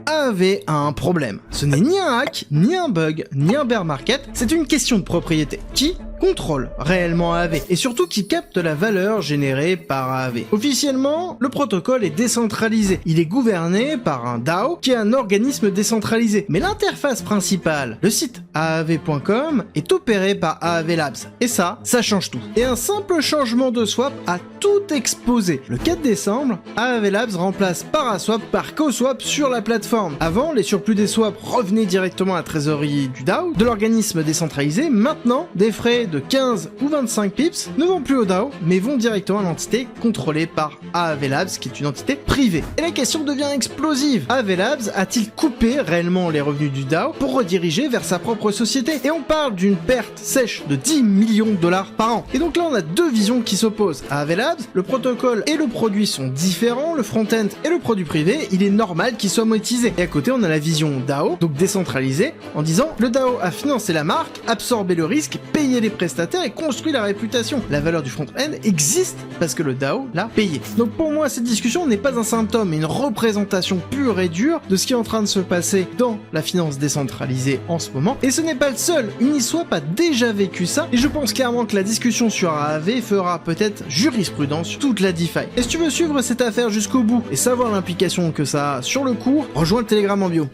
AAV a un problème. Ce n'est ni un hack, ni un bug, ni un bear market, c'est une question de propriété. Qui contrôle réellement AAV et surtout qui capte la valeur générée par AAV. Officiellement, le protocole est décentralisé. Il est gouverné par un DAO qui est un organisme décentralisé. Mais l'interface principale, le site AAV.com, est opéré par AAV Labs. Et ça change tout. Et un simple changement de swap a tout explosé. Le 4 décembre, AAV Labs remplace Paraswap par CoSwap sur la plateforme. Avant, les surplus des swaps revenaient directement à la trésorerie du DAO, de l'organisme décentralisé. Maintenant, des frais de 15 ou 25 pips ne vont plus au DAO, mais vont directement à l'entité contrôlée par AAV Labs, qui est une entité privée. Et la question devient explosive. AAV Labs a-t-il coupé réellement les revenus du DAO pour rediriger vers sa propre société? Et on parle d'une perte sèche de 10 millions de dollars par an. Et donc là, on a deux visions qui s'opposent. AAV Labs, le protocole et le produit sont différents, le front-end et le produit privé, il est normal qu'ils soient monétisés. Et à côté, on a la vision DAO, donc décentralisée, en disant le DAO a financé la marque, absorbé le risque, payé les prestataires et construit la réputation. La valeur du front-end existe parce que le DAO l'a payé. Donc pour moi, cette discussion n'est pas un symptôme, mais une représentation pure et dure de ce qui est en train de se passer dans la finance décentralisée en ce moment. Et ce n'est pas le seul. Uniswap a déjà vécu ça, et je pense clairement que la discussion sur AAV fera peut-être jurisprudence sur toute la DeFi. Et si tu veux suivre cette affaire jusqu'au bout et savoir l'implication que ça a sur le cours, rejoins le Telegram en bio.